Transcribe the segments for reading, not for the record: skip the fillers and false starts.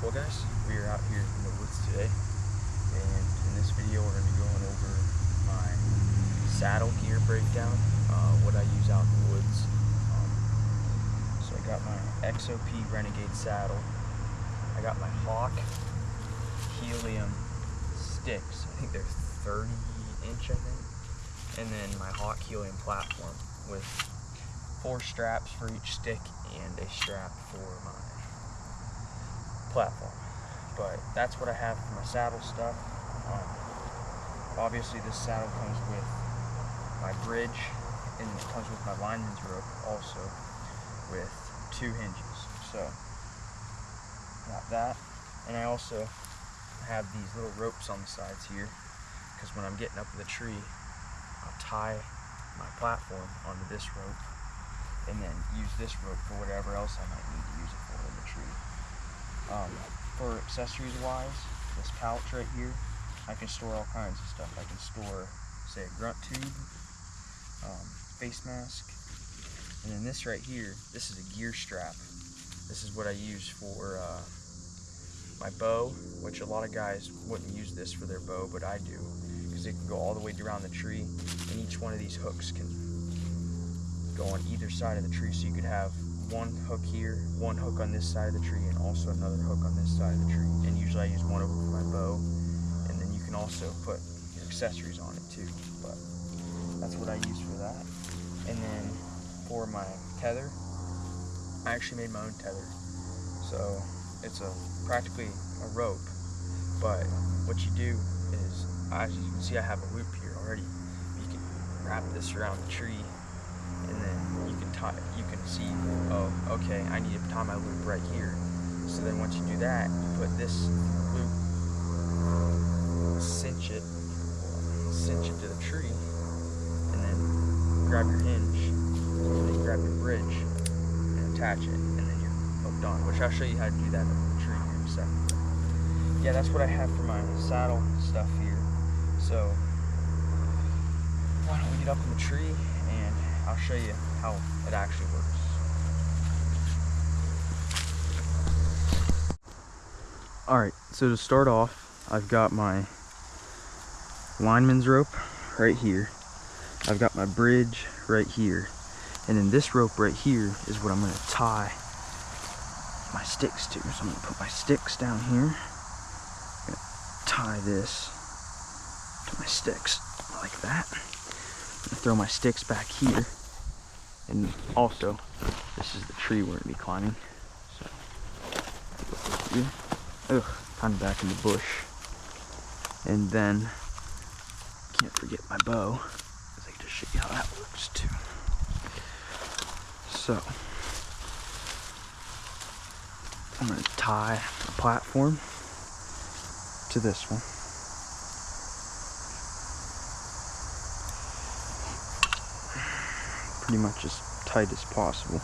Well guys, we are out here in the woods today, and in this video we're going to be going over my saddle gear breakdown, what I use out in the woods. So I got my XOP Renegade saddle, I got my Hawk Helium sticks, I think they're 30 inch I think, and then my Hawk Helium platform with 4 straps for each stick and a strap for my platform. But that's what I have for my saddle stuff. Obviously this saddle comes with my bridge, and it comes with my lineman's rope also with 2 hinges. So got that, and I also have these little ropes on the sides here because when I'm getting up in the tree I'll tie my platform onto this rope and then use this rope for whatever else I might need to use it for in the tree. For accessories wise, this pouch right here, I can store all kinds of stuff. I can store, say, a grunt tube, face mask, and then this right here, this is a gear strap. This is what I use for my bow, which a lot of guys wouldn't use this for their bow, but I do, because it can go all the way around the tree, and each one of these hooks can go on either side of the tree, so you could have one hook here, one hook on this side of the tree, and also another hook on this side of the tree. And usually I use one of them for my bow, and then you can also put your accessories on it too, but that's what I use for that. And then for my tether, I actually made my own tether, so it's practically a rope, but what you do is, as you can see, I have a loop here already. You can wrap this around the tree, and then you can tie, you can see, oh, okay, I need to tie my loop right here. So then once you do that, you put this loop, cinch it to the tree, and then grab your hinge, and then grab your bridge, and attach it, and then you're hooked on, which I'll show you how to do that in the tree here in a second. Yeah, that's what I have for my saddle stuff here. So why don't we get up in the tree and I'll show you how it actually works. Alright, so to start off, I've got my lineman's rope right here. I've got my bridge right here. And then this rope right here is what I'm going to tie my sticks to. So I'm going to put my sticks down here. I'm going to tie this to my sticks like that. I'm going to throw my sticks back here. And also, this is the tree we're going to be climbing. So, here. Ugh, kind of back in the bush. And then, can't forget my bow, because I can just show you how that works too. So, I'm going to tie a platform to this one. Pretty much as tight as possible.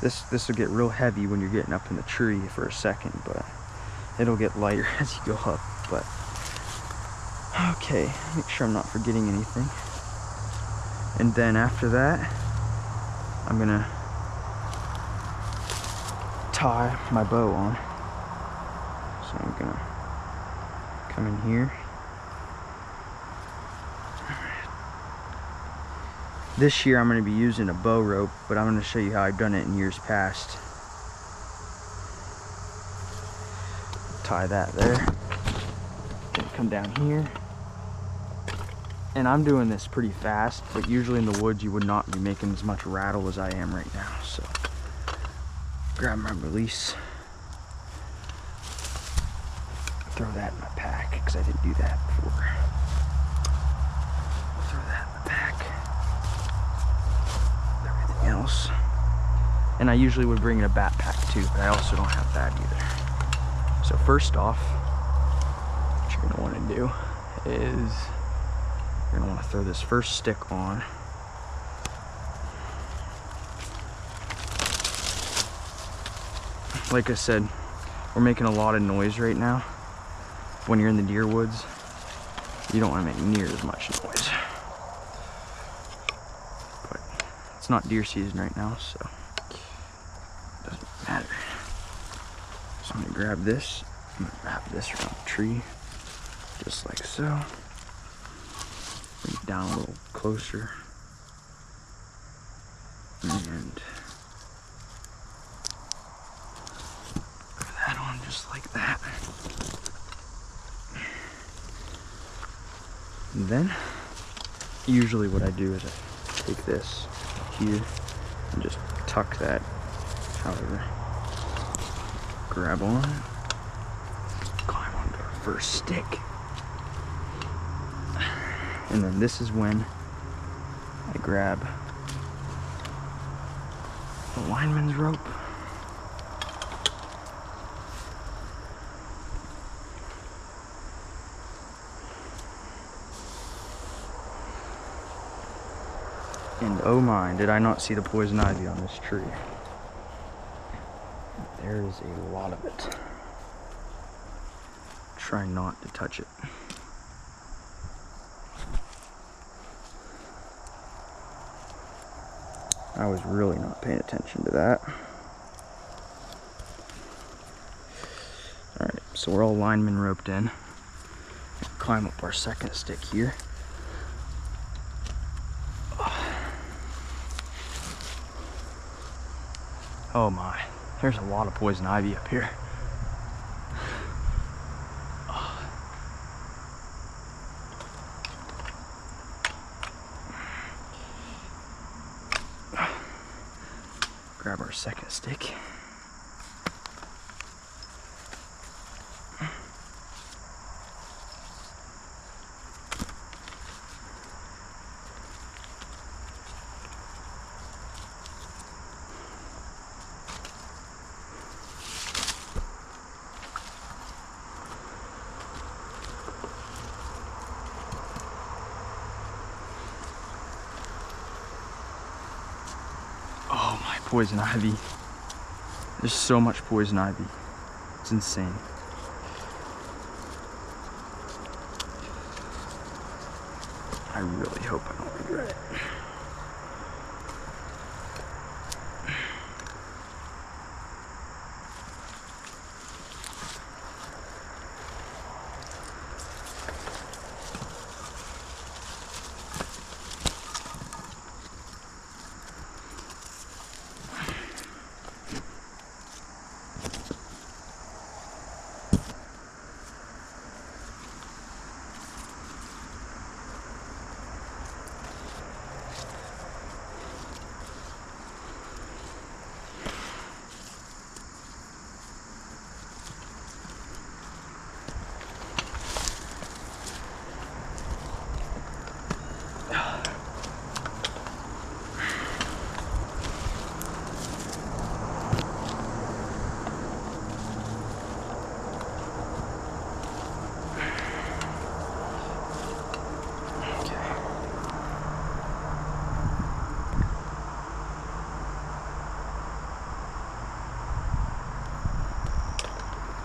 This will get real heavy when you're getting up in the tree for a second, but it'll get lighter as you go up. But okay, make sure I'm not forgetting anything. And then after that, I'm gonna tie my bow on. So I'm gonna come in here. This year I'm going to be using a bow rope, but I'm going to show you how I've done it in years past. Tie that there. Then come down here. And I'm doing this pretty fast, but usually in the woods you would not be making as much rattle as I am right now. So grab my release. Throw that in my pack, because I didn't do that before. Throw that in the pack. Else, and I usually would bring in a backpack too, but I also don't have that either. So first off, what you're going to want to do is you're going to want to throw this first stick on. Like I said, we're making a lot of noise right now. When you're in the deer woods, you don't want to make near as much noise. It's not deer season right now, so it doesn't matter. So I'm gonna grab this, I'm gonna wrap this around the tree, just like so. Bring it down a little closer. And put that on just like that. And then, usually what I do is I take this here and just tuck that, however, grab on, climb onto our first stick. And then this is when I grab the lineman's rope. And oh my, did I not see the poison ivy on this tree. There is a lot of it. Try not to touch it. I was really not paying attention to that. Alright, so we're all lineman roped in. Climb up our second stick here. Oh my, there's a lot of poison ivy up here. Grab our second stick. Oh my, poison ivy. There's so much poison ivy. It's insane. I really hope I don't regret it.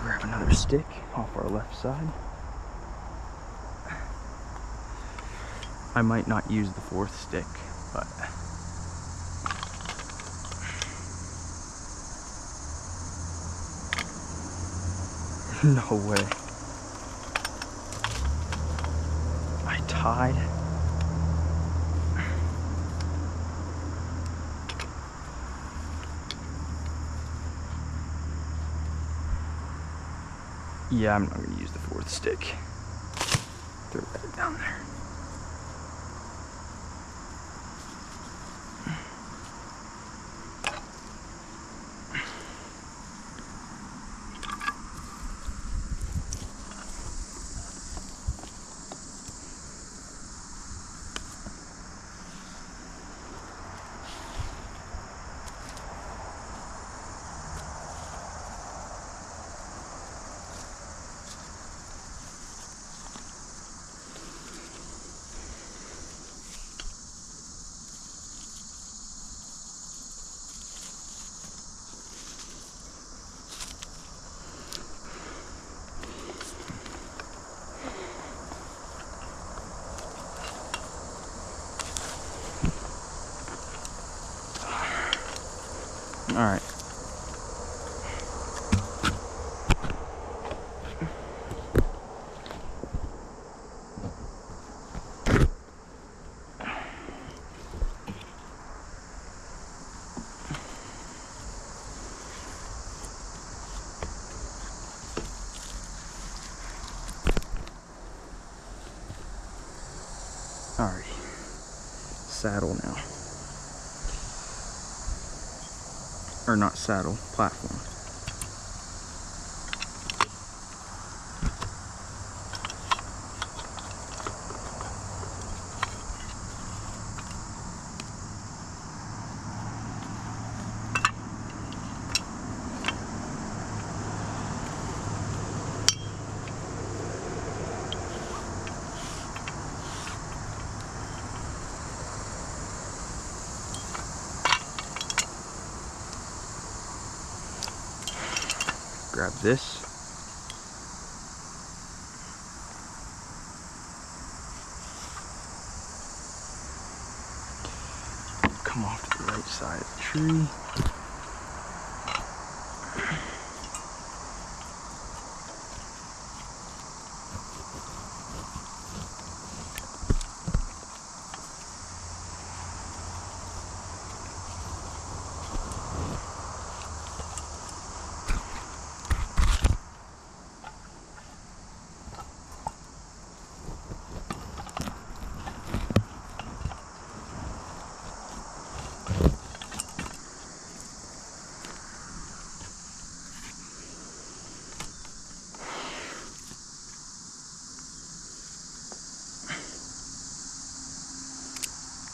Grab another stick off our left side. I might not use the fourth stick, but no way. I tied. Yeah, I'm not gonna use the fourth stick. Throw that down there. All right. saddle now. Or not saddle, platform. Grab this. Come off to the right side of the tree.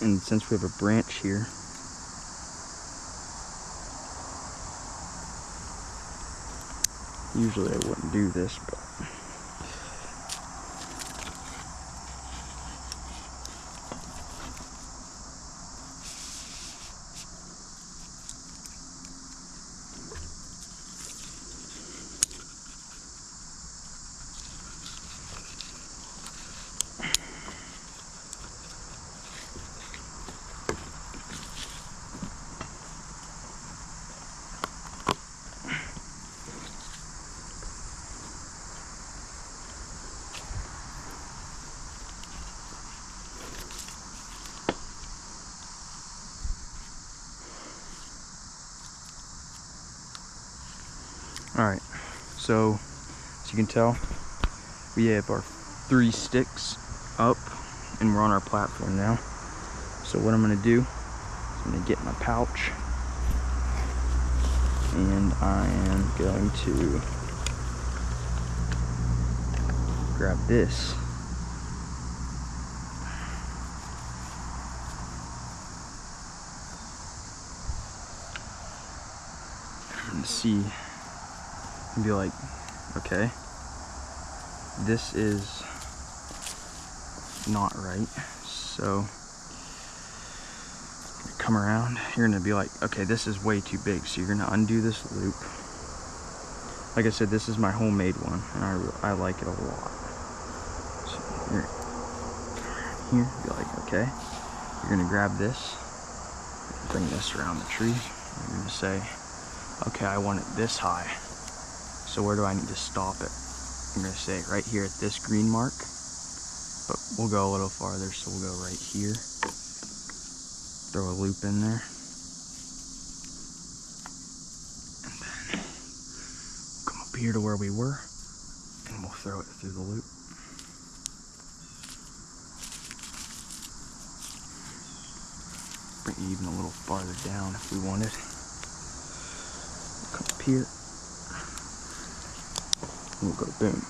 And since we have a branch here, usually I wouldn't do this, but alright, so as you can tell, we have our 3 sticks up and we're on our platform now. So what I'm going to do is I'm going to get my pouch and I am going to grab this. And see and be like, okay, this is not right. So come around, you're gonna be like, okay, this is way too big. So you're gonna undo this loop. Like I said, this is my homemade one and I like it a lot. So you're here, be like, okay, you're gonna grab this, bring this around the tree. You're gonna say, okay, I want it this high. So where do I need to stop it? I'm gonna say right here at this green mark, but we'll go a little farther, so we'll go right here. Throw a loop in there. And then we'll come up here to where we were, and we'll throw it through the loop. Bring it even a little farther down if we wanted. We'll come up here. And we'll go boom.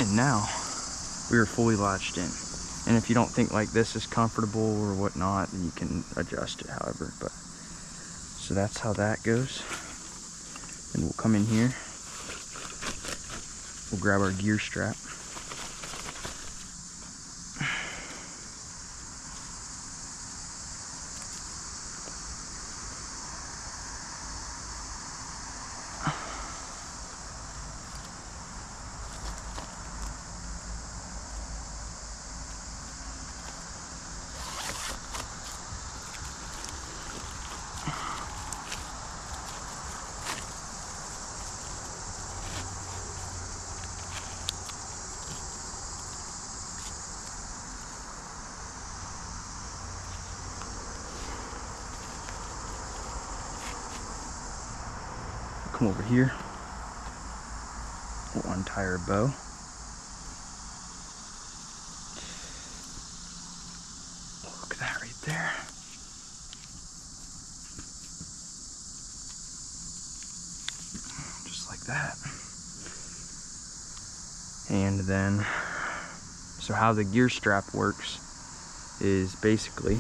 And now we are fully latched in. And if you don't think like this is comfortable or whatnot, then you can adjust it however. But so that's how that goes. And we'll come in here. We'll grab our gear strap. Come over here. We'll untie entire bow. Look at that right there. Just like that. And then, so how the gear strap works is basically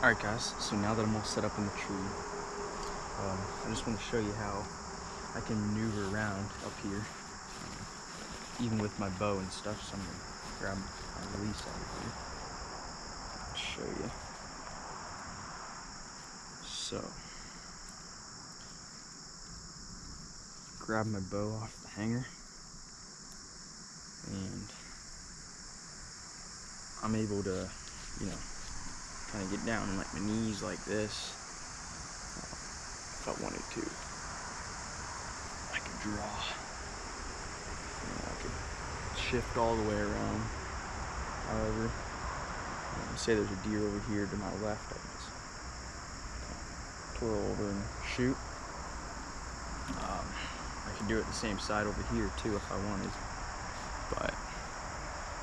alright guys, so now that I'm all set up in the tree, I just want to show you how I can maneuver around up here, even with my bow and stuff. So I'm going to grab my release out of here and show you. So, grab my bow off the hanger, and I'm able to, you know, kind of get down on like my knees like this. If I wanted to, I could draw. You know, I could shift all the way around. However, say there's a deer over here to my left, I can just twirl over and shoot. I can do it the same side over here too if I wanted. But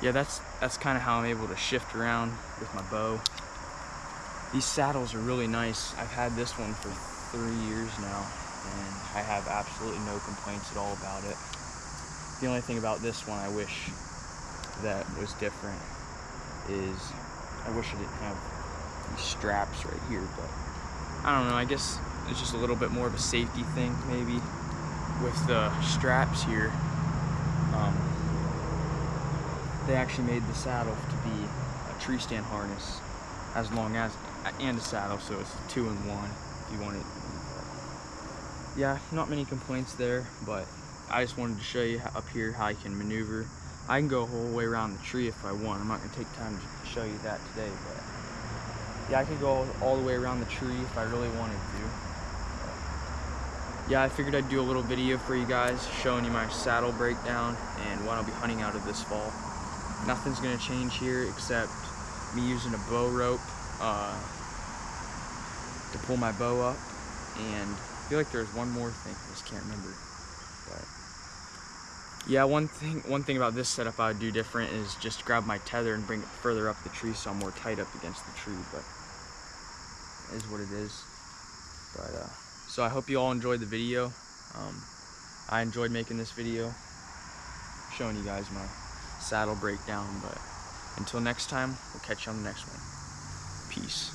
yeah, that's kind of how I'm able to shift around with my bow. These saddles are really nice. I've had this one for 3 years now, and I have absolutely no complaints at all about it. The only thing about this one I wish that was different is I wish I didn't have these straps right here, but I don't know, I guess it's just a little bit more of a safety thing maybe with the straps here. They actually made the saddle to be a tree stand harness as long as, and a saddle, so it's 2-in-1 if you want it. Yeah, not many complaints there, but I just wanted to show you up here how I can maneuver. I can go a whole way around the tree if I want. I'm not going to take time to show you that today, but yeah, I could go all the way around the tree if I really wanted to. Yeah, I figured I'd do a little video for you guys showing you my saddle breakdown and what I'll be hunting out of this fall. Nothing's going to change here except me using a bow rope to pull my bow up, and I feel like there's one more thing, I just can't remember. But yeah, one thing about this setup I would do different is just grab my tether and bring it further up the tree so I'm more tight up against the tree, but it is what it is. But so I hope you all enjoyed the video. I enjoyed making this video, showing you guys my saddle breakdown, but until next time, we'll catch you on the next one. Peace.